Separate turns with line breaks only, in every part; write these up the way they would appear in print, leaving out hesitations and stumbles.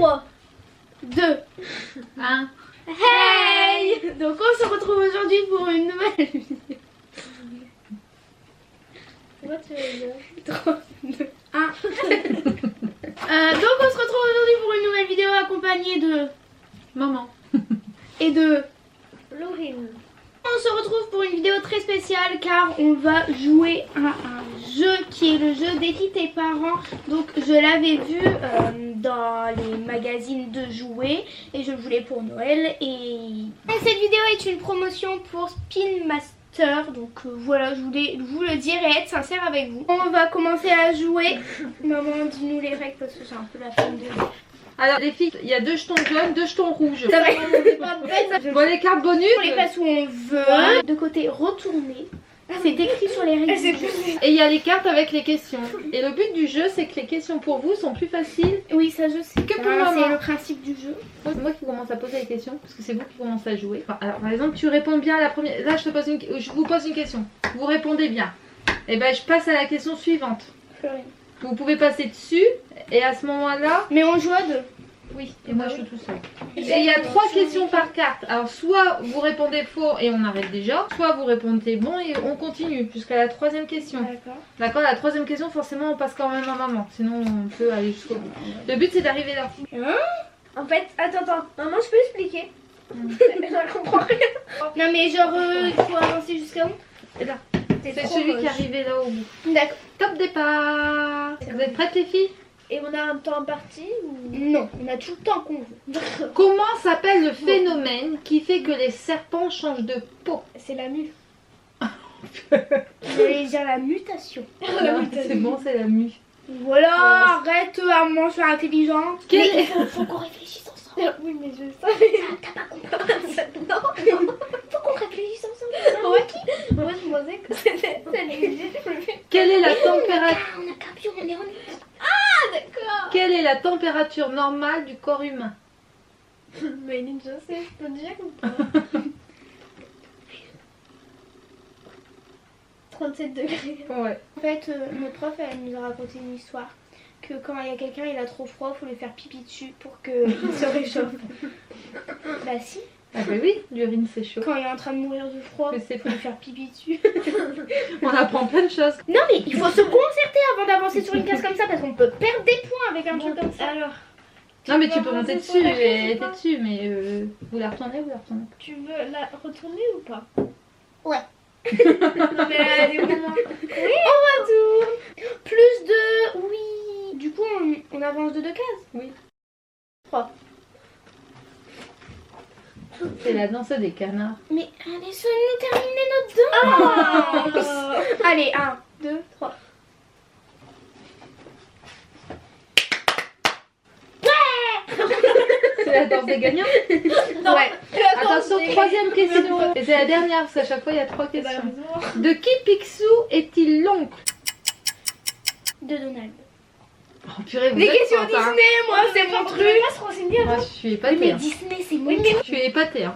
3, 2,
1.
Hey! Donc on se retrouve aujourd'hui pour une nouvelle vidéo. Pourquoi tu veux 3, 2, 1. Donc on se retrouve aujourd'hui pour une nouvelle vidéo accompagnée de
Maman.
et de
Laurine.
On se retrouve pour une vidéo très spéciale car on va jouer à un jeu qui est le jeu Défie tes parents. Donc je l'avais vu dans les magazines de jouets et je le voulais pour Noël. Et cette vidéo est une promotion pour Spin Master. Donc voilà, je voulais vous le dire et être sincère avec vous. On va commencer à jouer. Maman, dis-nous les règles parce que c'est un peu la fin de...
Alors les filles, il y a 2 jetons jaunes, 2 jetons rouges.
C'est vrai, c'est pas bête.
Bon, les cartes bonus.
On les place où on veut. De côté retourné. C'est écrit sur les règles du jeu.
Et il y a les cartes avec les questions. Et le but du jeu, c'est que les questions pour vous sont plus faciles.
Oui, ça je sais.
Que pour maman.
C'est le principe du jeu.
C'est moi qui commence à poser les questions parce que c'est vous qui commencez à jouer. Enfin, alors par exemple, tu réponds bien à la première. Là, je vous pose une question. Vous répondez bien. Et ben, je passe à la question suivante.
Florine.
Vous pouvez passer dessus et à ce moment-là.
Mais on joue à deux.
Oui, et moi je suis tout seul. Et il y a 3 questions par carte. Alors soit vous répondez faux et on arrête déjà, soit vous répondez bon et on continue jusqu'à la 3e question.
D'accord.
D'accord, la 3e question forcément on passe quand même à maman, sinon on peut aller jusqu'au bout. Le but c'est d'arriver là.
En fait, attends, maman, je peux expliquer. Je comprends rien.
Non mais genre il faut avancer jusqu'à où?
Et là,
T'es
c'est
trop
celui
moche.
qui est arrivé là au bout.
D'accord.
Top départ. Vous êtes prêtes les filles?
Et on a un temps imparti ou...
Non, on a tout le temps qu'on veut.
Comment s'appelle le phénomène qui fait que les serpents changent de peau?
C'est la mue.
J'allais dire la mutation.
Non, c'est bon, c'est la mue.
Voilà, arrête à manger intelligente.
Quel
Mais
est-
faut qu'on réfléchisse ensemble.
Oui, mais je savais.
T'as pas compris?
Non.
Faut qu'on réfléchisse ensemble.
Moi, moi, je pensais que c'était léger.
Quelle est la température?
On a qu'un pion, on est en...
D'accord.
Quelle est la température normale du corps humain?
Mais je sais, je peux dire ou pas 37 degrés.
Ouais.
En fait, notre prof, elle nous a raconté une histoire. Que quand il y a quelqu'un, il a trop froid, faut lui faire pipi dessus pour qu'il se réchauffe. Bah si.
Ah bah oui, l'urine c'est chaud.
Quand il est en train de mourir de froid,
Mais c'est
faut lui faire pipi dessus.
On apprend plein de choses.
Non mais il faut se concerter avant d'avancer sur une case comme ça parce qu'on peut perdre des points avec un truc comme ça.
Alors,
Non mais tu
veux
peux monter
avancer
dessus
sur la
et
case ou
t'es
pas
dessus, mais vous la retournez ou vous la retournez pas?
tu veux la retourner ou pas
Ouais.
Non, mais elle est vraiment...
Oui, on retourne. Plus de... Oui. Du coup, on avance de 2 cases.
Oui.
3.
C'est la danse des canards.
Mais allez, laissez-nous terminer notre danse.
Ah.
Allez, 1, 2, 3.
C'est la danse des gagnants.
Non.
Ouais.
Attention, 3e question. Et c'est la dernière parce qu'à chaque fois il y a 3
Eh ben,
questions.
heureusement.
De qui Picsou est-il l'oncle?
De Donald.
Oh purée, vous
Les
êtes
questions
fortes, hein.
Disney, moi, c'est mon
On
truc.
devait pas se renseigner
Moi
avant.
je suis
Oui,
épatée.
mais
Hein.
Disney, c'est mon
Oui, mais-
Je suis épatée. Hein.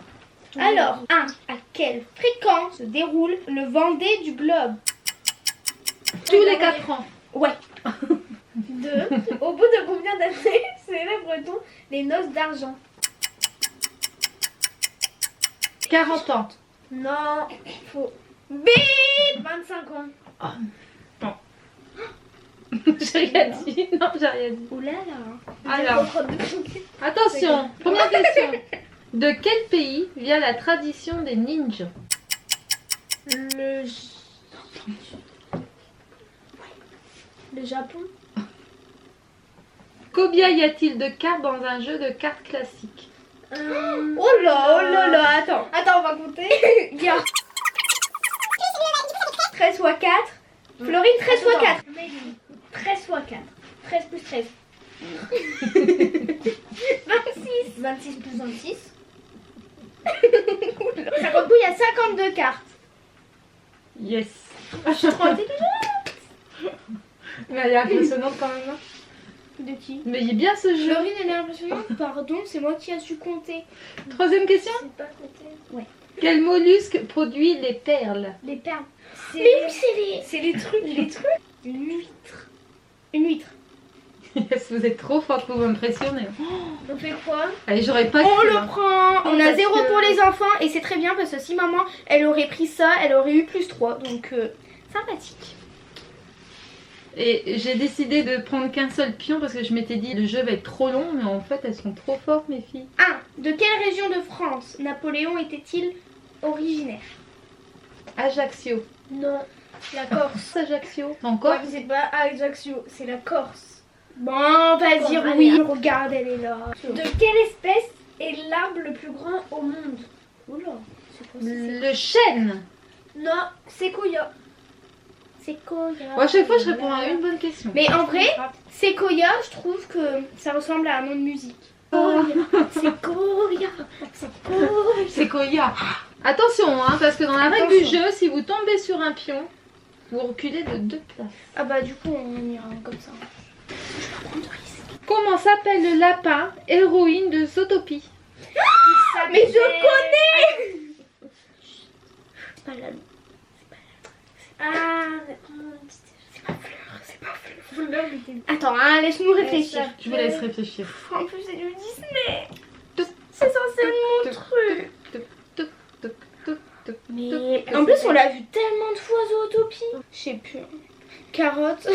Alors, 1. À quelle fréquence se déroule le Vendée du Globe?
Tous les 4 ans.
Ouais.
2. Au bout de combien d'années célèbre-t-on les noces d'argent?
40 ans.
Non, faux.
Bip.
25 ans.
J'ai rien dit. Non, j'ai rien dit.
Ouh là là.
Alors, attention, première question. De quel pays vient la tradition des ninjas?
Le Japon.
Combien y a-t-il de cartes dans un jeu de cartes classique?
Oh là, attends.
Attends, on va compter.
Il y a 13 fois 4. Florine, 13 fois 4.
13 fois 4. 13 plus 13.
26.
26 plus 26.
50 coups, il y a 52 cartes.
Yes.
Je suis trop intelligente.
Mais elle est impressionnante quand même. Hein.
De qui?
Mais il est bien ce jeu.
Florine, elle est impressionnante. Pardon, c'est moi qui a su compter.
3e question.
C'est pas compté.
Quel mollusque produit les perles?
Les perles.
Mais oui, c'est les...
C'est les trucs.
Une huître. Une huître.
Yes, vous êtes trop forte pour m'impressionner.
On fait quoi?
Allez, j'aurais pas
On
cru,
le
hein.
prend. On a
Parce
0
que-
pour les enfants et c'est très bien parce que si maman elle aurait pris ça, elle aurait eu plus 3. Donc sympathique.
Et j'ai décidé de prendre qu'un seul pion parce que je m'étais dit le jeu va être trop long, mais en fait elles sont trop fortes mes filles.
1. De quelle région de France Napoléon était-il originaire?
Ajaccio.
Non, la Corse.
Ajaccio. Encore
Ouais, mais c'est pas Ajaccio, c'est la Corse.
Bon, on va
Bon,
dire
allez,
oui.
hein.
Regarde, elle est là.
De quelle espèce est l'arbre le plus grand au monde?
Oula, c'est quoi ça?
Le chêne.
Non, séquoia.
Séquoia.
Moi, à chaque fois je réponds à une bonne question.
Mais en vrai, séquoia, je trouve que ça ressemble à un nom de musique. Séquoia, séquoia.
Séquoia. Attention, hein, parce que dans la règle du
Attention.
jeu, si vous tombez sur un pion, vous reculez de 2 places.
Ah bah du coup on ira comme ça. Je vais pas prendre de risque.
Comment s'appelle le lapin héroïne de Zootopie?
Mais je connais. C'est pas la loup.
Ah,
C'est pas fleur, c'est pas fleur.
Fleur, mais t'es-
Attends, hein, laisse-nous réfléchir.
Je vous laisse réfléchir.
En plus c'est du Disney.
Tuc,
C'est censé être mon
tuc,
truc.
tuc, tuc, tuc, tuc, tuc.
Mais en plus on l'a vu tellement de fois Zootopie. Je sais plus. Carotte.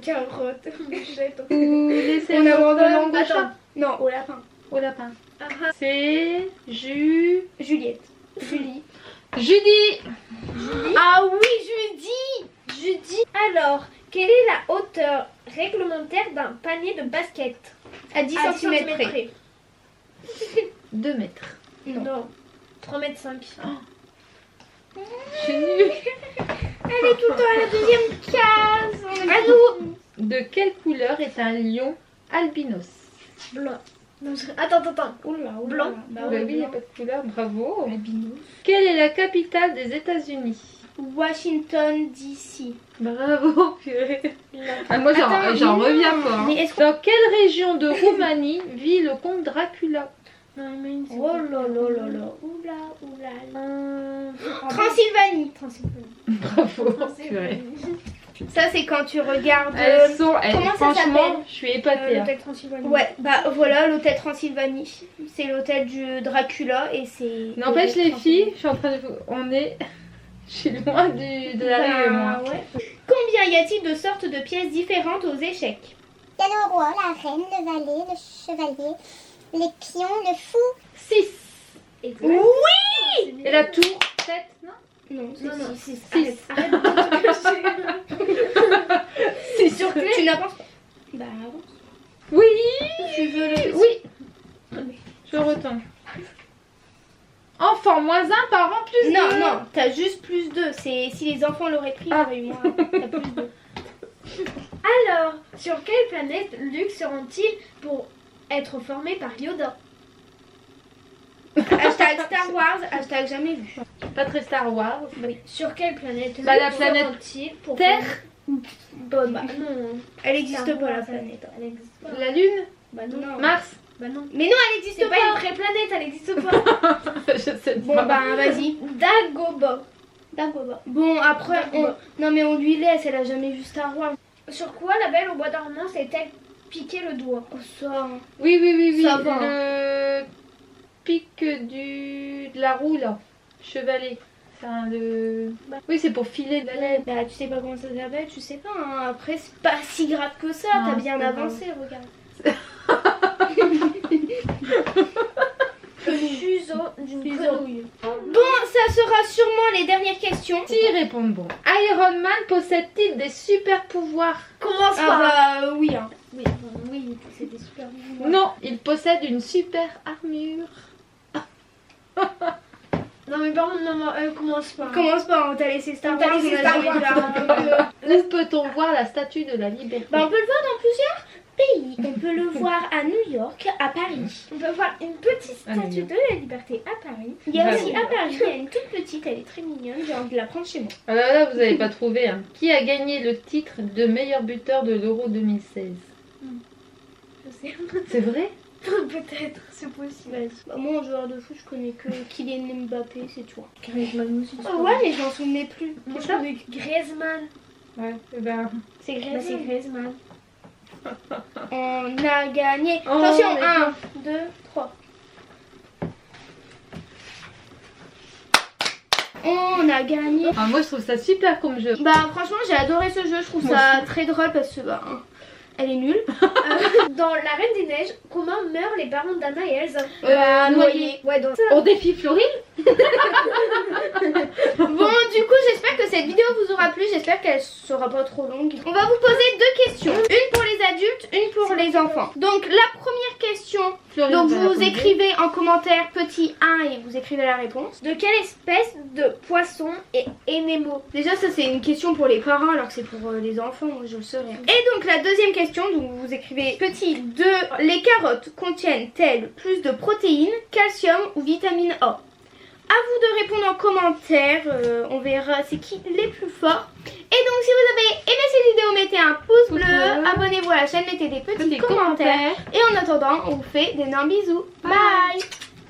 Carotte. Jette.
Vous laissez
On a
votre
abandonné.
langue de
Attends.
chat
Non, au lapin.
au lapin.
Ah, ah.
C'est
Juliette. Julie.
Judy.
Ah oui, Judy.
Judy, alors, quelle est la hauteur réglementaire d'un panier de basket?
À 10
À
cm près.
près.
2 mètres.
Non. 3,5 m.
Je suis nulle.
Elle est tout le temps à la deuxième case.
À nous.
De quelle couleur est un lion albinos?
Blanc. Non, attends.
Oula, oula.
Blanc.
Bah
Bah
ouais,
oui, il n'y a
blanc.
pas de couleur, bravo.
Albinos.
Quelle est la capitale des États-Unis?
Washington DC.
Bravo, purée. Ah, moi, j'en
Attends,
reviens
non.
pas. hein.
Mais est-ce
Dans quelle région de Roumanie vit le comte Dracula?
Non, mais une
Oh là là là là. Oula, oula.
seconde.
Transylvanie.
Transylvanie.
Bravo, purée.
Ça c'est quand tu regardes.
Elles sont,
comment ça
franchement,
s'appelle
je suis épatée. hein.
L'hôtel Transylvanie.
Ouais, bah voilà l'hôtel Transylvanie. C'est l'hôtel du Dracula et c'est.
N'empêche
l'hôtel
les filles, je suis en train de vous... On est... Je suis loin de l'arrivée, moi.
Bah, ouais. Combien y a-t-il de sortes de pièces différentes aux échecs?
Il y a le roi, la reine, le valet, le chevalier, les pions, le fou.
6.
Et
Oui.
Et la tour 7, non?
Non, c'est
Non, non,
six.
Six.
Arrête de te
C'est sûr que...
Tu n'as pas. Bah avance.
Oui.
Tu veux le.
Oui. Je retourne. Enfant, moins 1, parent, plus 2.
Non, non, t'as juste plus 2. C'est si les enfants l'auraient pris,
Ah.
t'aurais eu moins. T'as plus 2.
Alors, sur quelle planète Luke se rend-il pour être formé par Yoda?
Hashtag Star Wars, hashtag jamais vu.
Pas très Star Wars.
Sur quelle planète
Bah,
Luke
la planète
se rend-il pour
Terre.
former-
Bon,
Bah non.
elle existe
Star
pas la
Wars,
planète.
Elle existe pas.
La Lune.
Bah non.
Non.
Mars.
Bah non.
Mais non, elle existe
C'est pas
pas.
une vraie planète, elle existe pas.
Je sais
Bon
pas.
bah vas-y.
Dagobah.
Dagobah. Bon après, non mais on lui laisse, elle a jamais vu Star Wars.
Sur quoi la Belle au bois dormant s'est-elle piqué le doigt?
Oh ça.
Oui.
Ça va.
Le pic de la roue, là. Chevalet. Enfin, le... Oui, c'est pour filer de la laine.
Bah tu sais pas comment ça s'appelle, tu sais pas. Hein. Après c'est pas si grave que ça,
Non,
t'as bien
c'est pas
avancé, regarde.
Le fuseau d'une grenouille.
Bon, ça sera sûrement les dernières questions.
S'ils répondent bon. Iron Man possède-t-il des super pouvoirs?
Commence
Ah
par.
bah oui hein.
Oui, c'est des super pouvoirs.
Non, il possède une super armure.
Non mais par contre, maman, commence pas.
Commence pas, on t'a laissé Star
On t'a
Wars,
laissé
on a
Star
jamais
Wars.
vu la-
Où peut-on voir la statue de la liberté?
Bah on peut le voir dans plusieurs pays. On peut le voir à New York, à Paris.
On peut voir une petite
Ah,
statue
mignon.
de la liberté à Paris.
Il y a
Bah
aussi
oui.
à Paris, il y a une toute petite, elle est très mignonne, j'ai envie de la prendre chez moi.
Ah là, vous n'avez pas trouvé. Hein. Qui a gagné le titre de meilleur buteur de l'Euro 2016?
Je sais.
C'est vrai?
Peut-être, c'est possible.
Vas-y. Bah, moi en joueur de foot, je connais que Kylian Mbappé, c'est tout.
Griezmann aussi.
Oh, ouais, mais j'en souvenais plus.
Moi je connais Griezmann.
Ouais, eh ben...
C'est
Bah, c'est
Griezmann.
Griezmann.
On a gagné.
Oh,
Attention,
mais
1, 2, 3. On a gagné.
Ah, moi je trouve ça super comme jeu.
Bah franchement j'ai adoré ce jeu, je trouve
Moi
ça très drôle parce que bah elle est nulle.
Dans La Reine des Neiges, comment meurent les parents d'Anna et Elsa?
Noyé.
Ouais, donc
On défie Florine.
Bon du coup j'espère que cette vidéo vous aura plu, j'espère qu'elle sera pas trop longue. On va vous poser deux questions, une pour les adultes, une pour les enfants. Donc la première question,
Florine
donc
va
vous
répondre.
écrivez en commentaire petit 1 et vous écrivez la réponse.
de quelle espèce de poisson est Nemo?
Déjà ça c'est une question pour les parents alors que c'est pour les enfants, moi je le saurais. Et donc la deuxième question, donc vous écrivez petit 2, les carottes contiennent-elles plus de protéines, calcium ou vitamine A? À vous de répondre en commentaire, on verra c'est qui les plus forts. Et donc si vous avez aimé cette vidéo, mettez un pouce bleu, abonnez-vous à la chaîne, mettez des petits commentaires. Et en attendant, on vous fait d'énormes bisous. Bye.